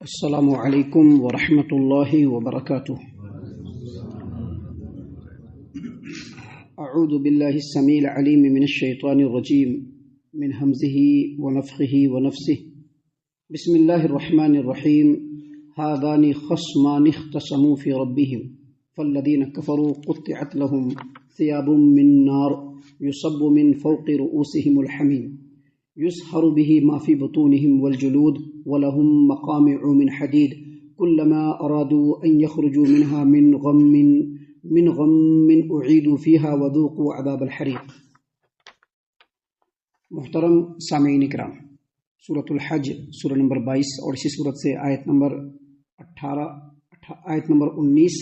السلام علیکم ورحمۃ اللہ وبرکاتہ۔ اعوذ باللہ السمیع العلیم من الشیطان الرجیم من ہمزہ ونفخہ ونفثہ۔ بسم اللہ الرحمن الرحیم۔ هذان خصمان اختصموا في ربهم فالذین کفروا قطعت لهم ثياب من نار يصب من فوق رؤوسهم الحمیم يسحر به ما في بطونهم والجلود ولهم مقامع من حديد كلما أرادوا أن يخرجوا منها من غم أعيدوا فيها وذوقوا عذاب الحريق۔ محترم سامعین اکرام، سورۃ الحج سورہ نمبر 22 اور اسی سورت سے آیت نمبر 19،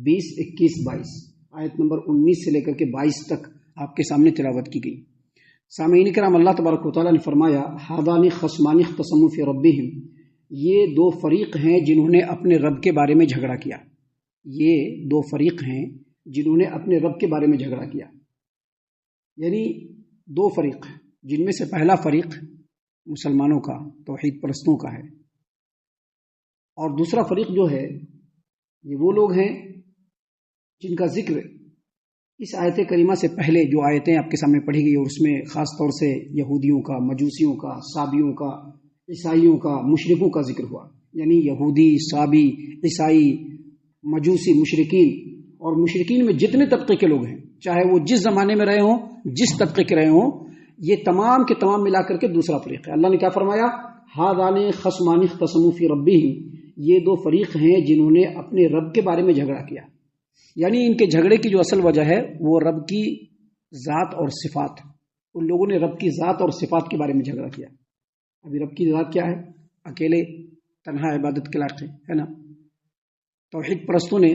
20، 21، 22، آیت نمبر 19 سے لے کر کے 22 تک آپ کے سامنے تلاوت کی گئی۔ سامعین کرام، اللہ تبارک و تعالیٰ نے فرمایا ہذان خصمان اختصموا فی ربہم، یہ دو فریق ہیں جنہوں نے اپنے رب کے بارے میں جھگڑا کیا۔ یہ دو فریق ہیں جنہوں نے اپنے رب کے بارے میں جھگڑا کیا، یعنی دو فریق، جن میں سے پہلا فریق مسلمانوں کا، توحید پرستوں کا ہے، اور دوسرا فریق جو ہے یہ وہ لوگ ہیں جن کا ذکر اس آیت کریمہ سے پہلے جو آیتیں آپ کے سامنے پڑھی گئی، اور اس میں خاص طور سے یہودیوں کا، مجوسیوں کا، صابیوں کا، عیسائیوں کا، مشرکوں کا ذکر ہوا۔ یعنی یہودی، صابی، عیسائی، مجوسی، مشرکین، اور مشرکین میں جتنے طبقے کے لوگ ہیں، چاہے وہ جس زمانے میں رہے ہوں، جس طبقے کے رہے ہوں، یہ تمام کے تمام ملا کر کے دوسرا فریق ہے۔ اللہ نے کیا فرمایا؟ ہذان خصمان اختصموا فی ربہم، یہ دو فریق ہیں جنہوں نے اپنے رب کے بارے میں جھگڑا کیا۔ یعنی ان کے جھگڑے کی جو اصل وجہ ہے وہ رب کی ذات اور صفات، ان لوگوں نے رب کی ذات اور صفات کے بارے میں جھگڑا کیا۔ ابھی رب کی ذات کیا ہے؟ اکیلے تنہا عبادت کے لائق ہے نا۔ توحید پرستوں نے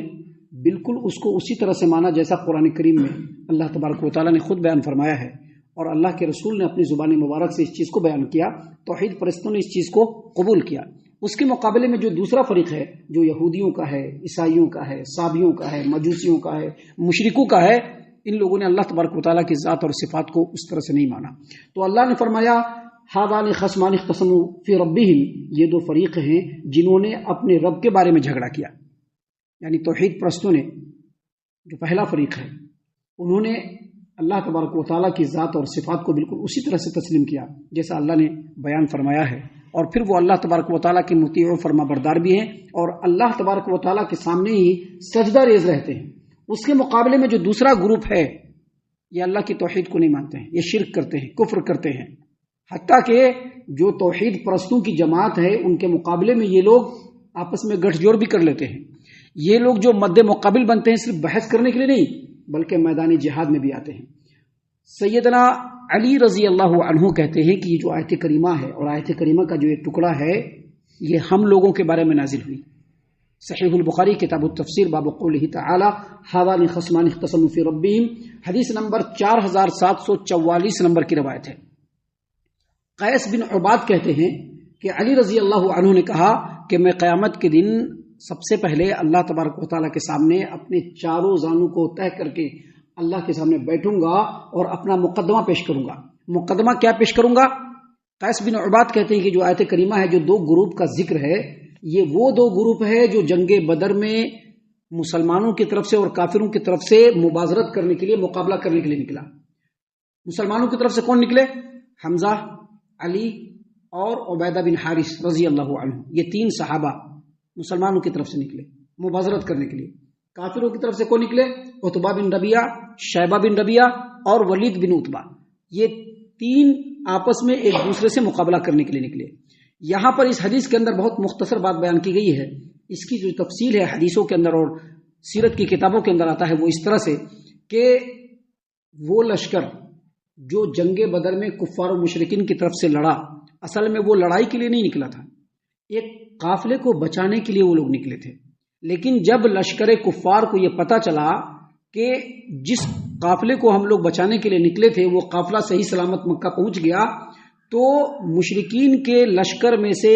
بالکل اس کو اسی طرح سے مانا جیسا قرآن کریم میں اللہ تبارک و تعالیٰ نے خود بیان فرمایا ہے، اور اللہ کے رسول نے اپنی زبان مبارک سے اس چیز کو بیان کیا۔ توحید پرستوں نے اس چیز کو قبول کیا۔ اس کے مقابلے میں جو دوسرا فریق ہے، جو یہودیوں کا ہے، عیسائیوں کا ہے، صابیوں کا ہے، مجوسیوں کا ہے، مشرکوں کا ہے، ان لوگوں نے اللہ تبارک و تعالیٰ کی ذات اور صفات کو اس طرح سے نہیں مانا۔ تو اللہ نے فرمایا ہذان خصمان اختصموا فی ربہم، یہ دو فریق ہیں جنہوں نے اپنے رب کے بارے میں جھگڑا کیا۔ یعنی توحید پرستوں نے، جو پہلا فریق ہے، انہوں نے اللہ تبارک و تعالیٰ کی ذات اور صفات کو بالکل اسی طرح سے تسلیم کیا جیسا اللہ نے بیان فرمایا ہے، اور پھر وہ اللہ تبارک و تعالیٰ کے مطیع و فرما بردار بھی ہیں، اور اللہ تبارک و تعالیٰ کے سامنے ہی سجدہ ریز رہتے ہیں۔ اس کے مقابلے میں جو دوسرا گروپ ہے، یہ اللہ کی توحید کو نہیں مانتے ہیں، یہ شرک کرتے ہیں، کفر کرتے ہیں۔ حتیٰ کہ جو توحید پرستوں کی جماعت ہے، ان کے مقابلے میں یہ لوگ آپس میں گٹھ جوڑ بھی کر لیتے ہیں۔ یہ لوگ جو مد مقابل بنتے ہیں، صرف بحث کرنے کے لیے نہیں بلکہ میدانی جہاد میں بھی آتے ہیں۔ سیدنا علی رضی اللہ عنہ کہتے ہیں کہ یہ جو آیت کریمہ ہے، اور آیت کریمہ کا جو ایک ٹکڑا ہے، یہ ہم لوگوں کے بارے میں نازل ہوئی۔ صحیح البخاری کتاب التفسیر باب قولہ تعالی ہذان خصمان اختصموا فی ربہم، حدیث نمبر 4744 نمبر کی روایت ہے۔ قیس بن عباد کہتے ہیں کہ علی رضی اللہ عنہ نے کہا کہ میں قیامت کے دن سب سے پہلے اللہ تبارک و تعالیٰ کے سامنے اپنے چاروں زانوں کو طے کر کے اللہ کے سامنے بیٹھوں گا اور اپنا مقدمہ پیش کروں گا۔ مقدمہ کیا پیش کروں گا؟ قیس بن عباد کہتے ہیں کہ جو آیت کریمہ ہے، جو دو گروپ کا ذکر ہے، یہ وہ دو گروپ ہے جو جنگ بدر میں مسلمانوں کی طرف سے اور کافروں کی طرف سے مبازرت کرنے کے لیے، مقابلہ کرنے کے لیے نکلا۔ مسلمانوں کی طرف سے کون نکلے؟ حمزہ، علی اور عبیدہ بن حارث رضی اللہ عنہ، یہ تین صحابہ مسلمانوں کی طرف سے نکلے مبازرت کرنے کے لیے۔ کافروں کی طرف سے کون نکلے؟ عتبہ بن ربیعہ، شیبہ بن ربیعہ اور ولید بن عتبہ، یہ تین آپس میں ایک دوسرے سے مقابلہ کرنے کے لیے نکلے۔ یہاں پر اس حدیث کے اندر بہت مختصر بات بیان کی گئی ہے۔ اس کی جو تفصیل ہے حدیثوں کے اندر اور سیرت کی کتابوں کے اندر آتا ہے، وہ اس طرح سے کہ وہ لشکر جو جنگ بدر میں کفار و مشرکین کی طرف سے لڑا، اصل میں وہ لڑائی کے لیے نہیں نکلا تھا، ایک قافلے کو بچانے کے لیے وہ لوگ نکلے تھے۔ لیکن جب لشکر کفار کو یہ پتا چلا کہ جس قافلے کو ہم لوگ بچانے کے لیے نکلے تھے وہ قافلہ صحیح سلامت مکہ پہنچ گیا، تو مشرکین کے لشکر میں سے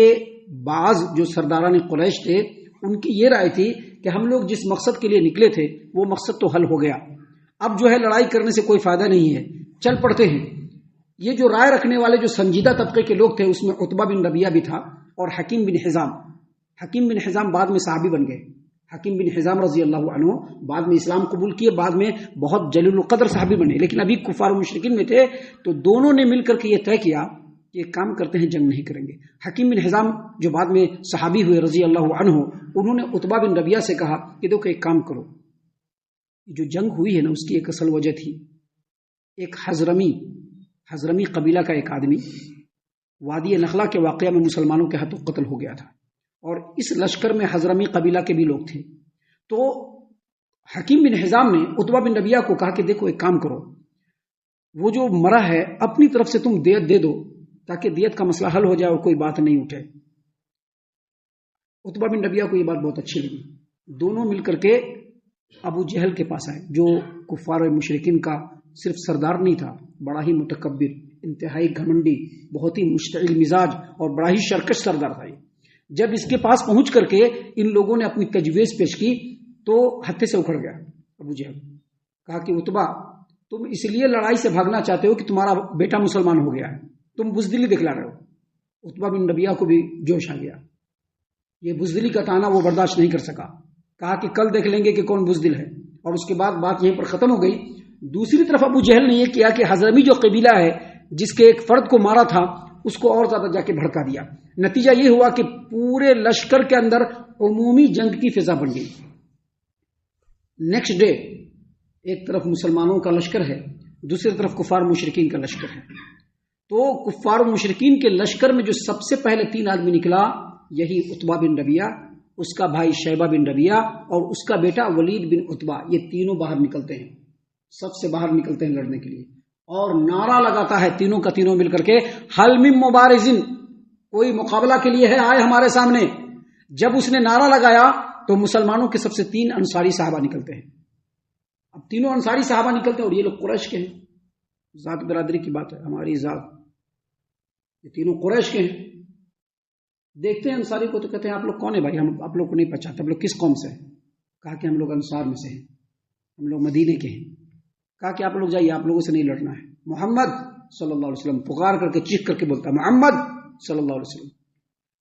بعض جو سرداران قریش تھے، ان کی یہ رائے تھی کہ ہم لوگ جس مقصد کے لیے نکلے تھے وہ مقصد تو حل ہو گیا، اب جو ہے لڑائی کرنے سے کوئی فائدہ نہیں ہے، چل پڑتے ہیں۔ یہ جو رائے رکھنے والے جو سنجیدہ طبقے کے لوگ تھے، اس میں عتبہ بن ربیعہ بھی تھا اور حکیم بن حزام، حکیم بن حزام بعد میں صحابی بن گئے. حکیم بن حزام رضی اللہ عنہ بعد میں اسلام قبول کیے، بعد میں بہت جلیل القدر صحابی بنے، لیکن ابھی کفار و مشرکین میں تھے. تو دونوں نے مل کر کے یہ طے کیا کہ ایک کام کرتے ہیں، جنگ نہیں کریں گے. حکیم بن حزام جو بعد میں صحابی ہوئے رضی اللہ عنہ، انہوں نے عتبہ بن ربیعہ سے کہا کہ دیکھو ایک کام کرو، جو جنگ ہوئی ہے نا اس کی ایک اصل وجہ تھی، ایک حضرمی قبیلہ کا ایک آدمی وادی نخلا کے واقعہ میں مسلمانوں کے ہاتھوں قتل ہو گیا تھا، اور اس لشکر میں حضرمی قبیلہ کے بھی لوگ تھے. تو حکیم بن حزام نے عتبہ بن ربیعہ کو کہا کہ دیکھو ایک کام کرو، وہ جو مرا ہے اپنی طرف سے تم دیت دے دو تاکہ دیت کا مسئلہ حل ہو جائے اور کوئی بات نہیں اٹھے. عتبہ بن ربیعہ کو یہ بات بہت اچھی لگی. دونوں مل کر کے ابو جہل کے پاس آئے، جو کفار و مشرکین کا صرف سردار نہیں تھا، بڑا ہی متکبر، انتہائی گھمنڈی، بہت ہی مشتعل مزاج اور بڑا ہی شرکش سردار تھا. جب اس کے پاس پہنچ کر کے ان لوگوں نے اپنی تجویز پیش کی تو ہتھے سے اکھڑ گیا ابو جہل. کہا کہ عتبہ تم اس لیے لڑائی سے بھاگنا چاہتے ہو کہ تمہارا بیٹا مسلمان ہو گیا ہے، تم بزدلی دکھلا رہے ہو. عتبہ بن ربیعہ کو بھی جوش آ گیا، یہ بزدلی کا تانا وہ برداشت نہیں کر سکا. کہا کہ کل دیکھ لیں گے کہ کون بزدل ہے، اور اس کے بعد بات یہیں پر ختم ہو گئی. دوسری طرف ابو جہل نے یہ کیا کہ حضرمی جو قبیلہ ہے جس کے ایک فرد کو مارا تھا اس کو اور زیادہ جا کے بھڑکا دیا. نتیجہ یہ ہوا کہ پورے لشکر کے اندر عمومی جنگ کی فضا بن گئی. نیکسٹ ڈے ایک طرف مسلمانوں کا لشکر ہے، دوسری طرف کفار مشرکین کا لشکر ہے. تو کفار مشرکین کے لشکر میں جو سب سے پہلے 3 آدمی نکلا، یہی عتبہ بن ربیعہ، اس کا بھائی شیبہ بن ربیعہ اور اس کا بیٹا ولید بن عتبہ. یہ تینوں باہر نکلتے ہیں، سب سے باہر نکلتے ہیں لڑنے کے لیے، اور نعرہ لگاتا ہے تینوں کا تینوں مل کر کے، حل من مبارزن، کوئی مقابلہ کے لیے ہے، آئے ہمارے سامنے. جب اس نے نعرہ لگایا تو مسلمانوں کے سب سے 3 انصاری صحابہ نکلتے ہیں. اب تینوں انصاری صحابہ نکلتے ہیں اور یہ لوگ قریش کے ہیں، ذات برادری کی بات ہے، ہماری ذات، یہ تینوں قریش کے ہیں. دیکھتے ہیں انصاری کو تو کہتے ہیں آپ لوگ کون ہیں بھائی؟ ہم آپ لوگ کو نہیں پہچانتے، آپ لوگ کس قوم سے ہیں؟ کہا کہ ہم لوگ انصار میں سے ہیں، ہم لوگ مدینے کے ہیں. کہا کہ آپ لوگ جائیے، آپ لوگوں سے نہیں لڑنا ہے. محمد صلی اللہ علیہ وسلم پکار کر کے چیخ کر کے بولتا، محمد صلی اللہ علیہ وسلم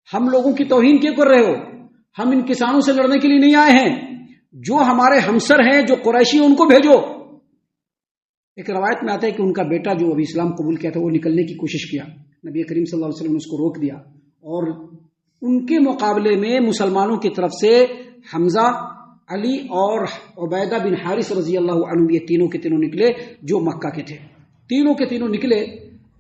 ہم لوگوں کی توہین کیوں کر رہے ہو؟ ہم ان کسانوں سے لڑنے کے لیے نہیں آئے ہیں، جو ہمارے ہمسر ہیں جو قریشی ان کو بھیجو. ایک روایت میں آتا ہے کہ ان کا بیٹا جو ابھی اسلام قبول کیا تھا وہ نکلنے کی کوشش کیا، نبی کریم صلی اللہ علیہ وسلم نے اس کو روک دیا، اور ان کے مقابلے میں مسلمانوں کی طرف سے حمزہ، علی اور عبیدہ بن حارث رضی اللہ عنہ، یہ تینوں کے تینوں نکلے جو مکہ کے تھے. تینوں کے تینوں نکلے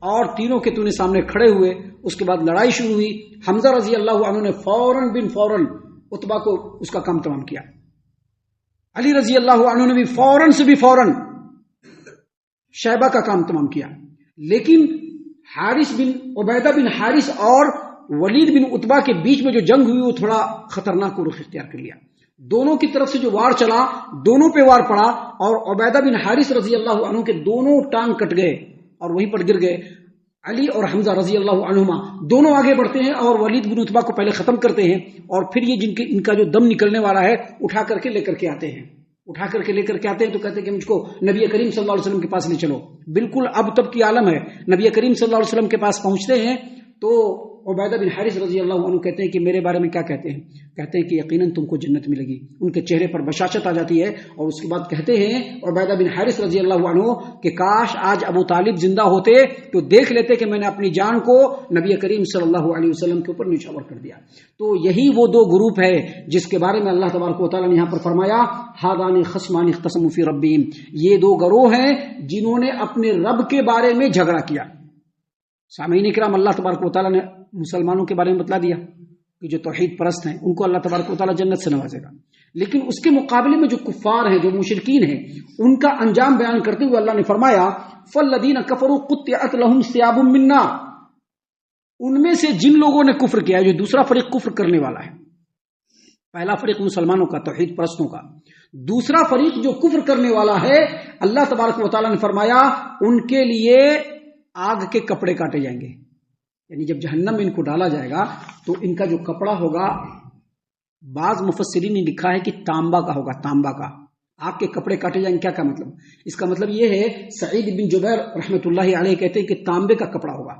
اور تینوں کے تینوں سامنے کھڑے ہوئے. اس کے بعد لڑائی شروع ہوئی. حمزہ رضی اللہ عنہ نے فوراً عتبہ کو اس کا کام تمام کیا. علی رضی اللہ عنہ نے بھی فوراً شیبہ کا کام تمام کیا. لیکن حارث بن عبیدہ بن حارث اور ولید بن عتبہ کے بیچ میں جو جنگ ہوئی وہ تھوڑا خطرناک رخ اختیار کر لیا. دونوں کی طرف سے جو وار چلا دونوں پہ وار پڑا، اور عبیدہ بن حارث رضی اللہ عنہ کے دونوں ٹانگ کٹ گئے اور وہیں پر گر گئے. علی اور حمزہ رضی اللہ عنہما دونوں آگے بڑھتے ہیں اور ولید بن عتبہ کو پہلے ختم کرتے ہیں، اور پھر یہ ان کا جو دم نکلنے والا ہے اٹھا کر کے لے کر کے آتے ہیں. تو کہتے ہیں کہ مجھ کو نبی کریم صلی اللہ علیہ وسلم کے پاس لے چلو. بالکل اب تب کی عالم ہے. نبی کریم صلی اللہ علیہ وسلم کے پاس پہنچتے ہیں تو عبیدہ بن حارث رضی اللہ عنہ کہتے ہیں کہ میرے بارے میں کیا کہتے ہیں؟ کہتے ہیں کہ یقیناً تم کو جنت ملے گی. ان کے چہرے پر بشاشت آ جاتی ہے، اور اس کے بعد کہتے ہیں عبیدہ بن حارث رضی اللہ عنہ کہ کاش آج ابو طالب زندہ ہوتے تو دیکھ لیتے کہ میں نے اپنی جان کو نبی کریم صلی اللہ علیہ وسلم کے اوپر نچھاور کر دیا. تو یہی وہ 2 گروپ ہے جس کے بارے میں اللہ تبارک و تعالیٰ نے یہاں پر فرمایا ہادان خصمان اختصموا فی ربہم، یہ 2 گروہ ہیں جنہوں نے اپنے رب کے بارے میں جھگڑا کیا. سامعین کرام، اللہ تبارک و تعالیٰ نے مسلمانوں کے بارے میں بتلا دیا کہ جو توحید پرست ہیں ان کو اللہ تبارک و تعالیٰ جنت سے نوازے گا. لیکن اس کے مقابلے میں جو کفار ہیں، جو مشرکین ہیں، ان کا انجام بیان کرتے ہوئے اللہ نے فرمایا فالذین کفروا قطعت لهم ثیاب من نار، ان میں سے جن لوگوں نے کفر کیا، جو دوسرا فریق کفر کرنے والا ہے، پہلا فریق مسلمانوں کا، توحید پرستوں کا، دوسرا فریق جو کفر کرنے والا ہے، اللہ تبارک و تعالیٰ نے فرمایا ان کے لیے آگ کے کپڑے کاٹے جائیں گے. یعنی جب جہنم میں ان کو ڈالا جائے گا تو ان کا جو کپڑا ہوگا، بعض مفسرین نے لکھا ہے کہ تانبا کا ہوگا، تانبا کا. آگ کے کپڑے کاٹے جائیں گے، کیا مطلب؟ اس کا مطلب یہ ہے، سعید بن جبیر رحمۃ اللہ علیہ کہتے ہیں کہ تانبے کا کپڑا ہوگا.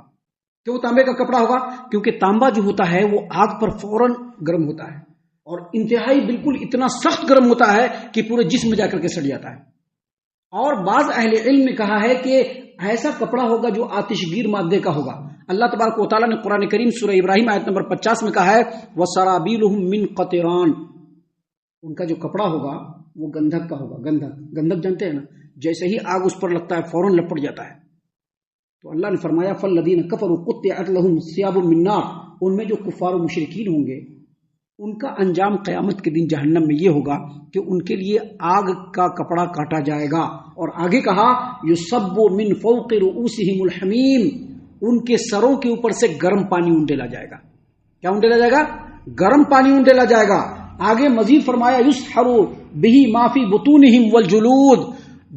کیوں تانبے کا کپڑا ہوگا؟ کیونکہ تانبا جو ہوتا ہے وہ آگ پر فوراً گرم ہوتا ہے اور انتہائی بالکل اتنا سخت گرم ہوتا ہے کہ پورے جسم میں جا کر کے سڑ جاتا ہے. اور بعض اہل علم نے کہا ہے کہ ایسا کپڑا ہوگا جو آتش گیر مادے کا ہوگا. اللہ تبارک و تعالیٰ نے قرآن کریم سورہ ابراہیم آیت نمبر 50 میں کہا ہے وَسَرَابِيلُهُم مِّن قَطِرَانٍ، ان کا جو کپڑا ہوگا وہ گندھک کا ہوگا. گندھک جانتے ہیں نا، جیسے ہی آگ اس پر لگتا ہے فوراً لپٹ جاتا ہے. تو اللہ نے فرمایا فَالَّذِينَ كَفَرُوا قُطِّعَتْ لَهُمْ ثِيَابٌ مِّن نَّارٍ، ان میں جو کفار و مشرکین ہوں گے ان کا انجام قیامت کے دن جہنم میں یہ ہوگا کہ ان کے لیے آگ کا کپڑا کاٹا جائے گا. اور آگے کہا یصب من فوق رؤوسہم الحمیم، ان کے سروں کے اوپر سے گرم پانی انڈیلا جائے گا. کیا انڈیلا جائے گا؟ گرم پانی انڈیلا جائے گا. آگے مزید فرمایا یسحر بہ ما فی بطونہم والجلود،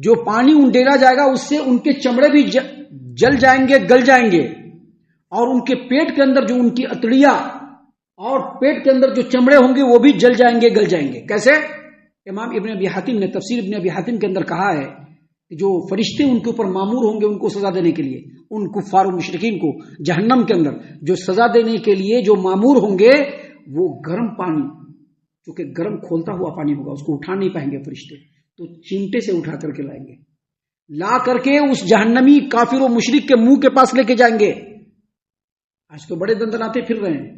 جو پانی انڈیلا جائے گا اس سے ان کے چمڑے بھی جل جائیں گے، گل جائیں گے، اور ان کے پیٹ کے اندر جو ان کی اتڑیاں اور پیٹ کے اندر جو چمڑے ہوں گے وہ بھی جل جائیں گے، گل جائیں گے. کیسے؟ امام ابن ابی حاتم نے تفسیر ابن ابی حاتم کے اندر کہا ہے کہ جو فرشتے ان کے اوپر مامور ہوں گے ان کو سزا دینے کے لیے، ان کفار و مشرکین کو جہنم کے اندر جو سزا دینے کے لیے جو مامور ہوں گے وہ گرم پانی، چونکہ گرم کھولتا ہوا پانی ہوگا، اس کو اٹھا نہیں پائیں گے فرشتے، تو چمٹے سے اٹھا کر کے لائیں گے، لا کر کے اس جہنمی کافر و مشرک کے منہ کے پاس لے کے جائیں گے. آج تو بڑے دندناتے پھر رہے ہیں،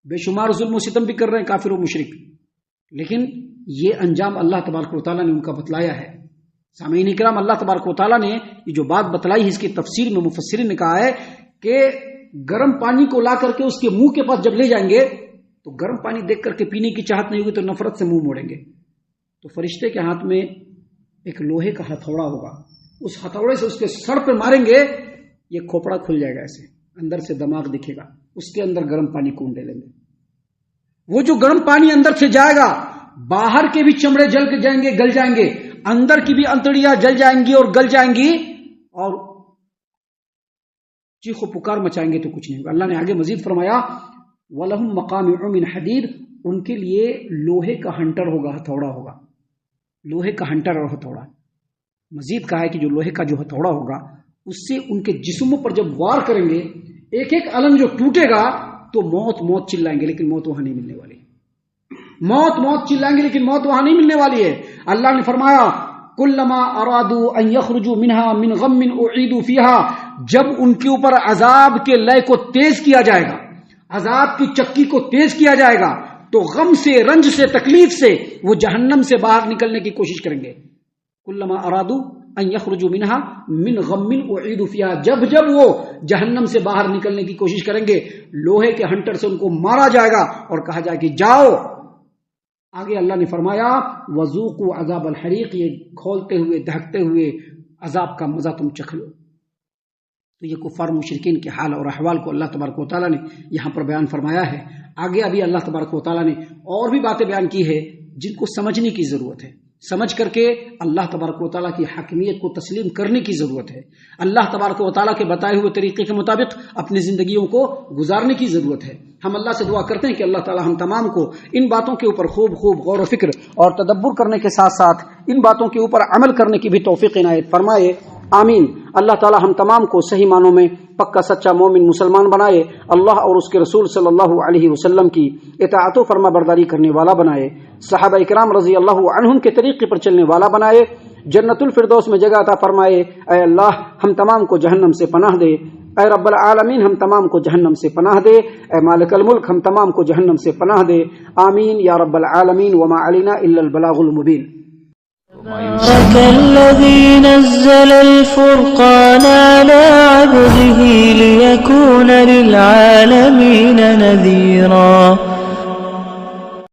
بے شمار ظلم و ستم بھی کر رہے ہیں کافر و مشرک، لیکن یہ انجام اللہ تبارک و تعالیٰ نے ان کا بتلایا ہے. سامعین اکرام، اللہ تبارک و تعالیٰ نے یہ جو بات بتلائی ہے اس کی تفسیر میں مفسرین نے کہا ہے کہ گرم پانی کو لا کر کے اس کے منہ کے پاس جب لے جائیں گے تو گرم پانی دیکھ کر کے پینے کی چاہت نہیں ہوگی تو نفرت سے منہ موڑیں گے. تو فرشتے کے ہاتھ میں ایک لوہے کا ہتھوڑا ہوگا، اس ہتھوڑے سے اس کے سر پہ ماریں گے، یہ کھوپڑا کھل جائے گا، ایسے اندر سے دماغ دکھے گا، اس کے اندر گرم پانی کون ڈالیں گے. وہ جو گرم پانی اندر سے جائے گا باہر کے بھی چمڑے جل کے جائیں گے، گل جائیں گے، اندر کی بھی انتڑیاں جل جائیں گی اور گل جائیں گی، اور چیخ و پکار مچائیں گے تو کچھ نہیں ہوگا. اللہ نے آگے مزید فرمایا وَلَهُمْ مَقَامِعُ مِنْ حَدِيدٍ، ان کے لیے لوہے کا ہنٹر ہوگا، ہتھوڑا ہوگا، لوہے کا ہنٹر اور ہتھوڑا. مزید کہا ہے کہ جو لوہے کا جو ہتھوڑا ہوگا اس سے ان کے جسموں پر جب وار کریں گے ایک ایک علم جو ٹوٹے گا تو موت موت چلائیں گے، لیکن موت وہاں نہیں ملنے والی. موت موت چلائیں گے لیکن موت وہاں نہیں ملنے والی ہے. اللہ نے فرمایا کلما ارادوا ان یخرجوا منها من غم اعیدوا فیها، جب ان کے اوپر عذاب کے لے کو تیز کیا جائے گا، عذاب کی چکی کو تیز کیا جائے گا تو غم سے، رنج سے، تکلیف سے وہ جہنم سے باہر نکلنے کی کوشش کریں گے. کلما ارادوا ان یخرجوا منها من غم اعیدوا فیها، جب جب وہ جہنم سے باہر نکلنے کی کوشش کریں گے لوہے کے ہنٹر سے ان کو مارا جائے گا اور کہا جائے کہ جاؤ. آگے اللہ نے فرمایا وذوقوا عذاب الحریق، یہ کھولتے ہوئے دہکتے ہوئے عذاب کا مزہ تم چکھ لو. تو یہ کفار مشرکین کے حال اور احوال کو اللہ تبارک و تعالیٰ نے یہاں پر بیان فرمایا ہے. آگے ابھی اللہ تبارک و تعالیٰ نے اور بھی باتیں بیان کی ہے جن کو سمجھنے کی ضرورت ہے، سمجھ کر کے اللہ تبارک و تعالیٰ کی حاکمیت کو تسلیم کرنے کی ضرورت ہے، اللہ تبارک و تعالیٰ کے بتائے ہوئے طریقے کے مطابق اپنی زندگیوں کو گزارنے کی ضرورت ہے. ہم اللہ سے دعا کرتے ہیں کہ اللہ تعالیٰ ہم تمام کو ان باتوں کے اوپر خوب غور و فکر اور تدبر کرنے کے ساتھ ساتھ ان باتوں کے اوپر عمل کرنے کی بھی توفیق عنایت فرمائے. آمین. اللہ تعالیٰ ہم تمام کو صحیح معنوں میں پکا سچا مومن مسلمان بنائے، اللہ اور اس کے رسول صلی اللہ علیہ وسلم کی اطاعت و فرما برداری کرنے والا بنائے، صحابہ اکرام رضی اللہ عنہم کے طریقے پر چلنے والا بنائے، جنت الفردوس میں جگہ عطا فرمائے. اے اللہ ہم تمام کو جہنم سے پناہ دے، اے رب العالمین ہم تمام کو جہنم سے پناہ دے، اے مالک الملک ہم تمام کو جہنم سے پناہ دے. آمین یا رب العالمین. وما علینا الا البلاغ المبین. تبارك الذي نزل الفرقان على عبده ليكون للعالمين نذيرا.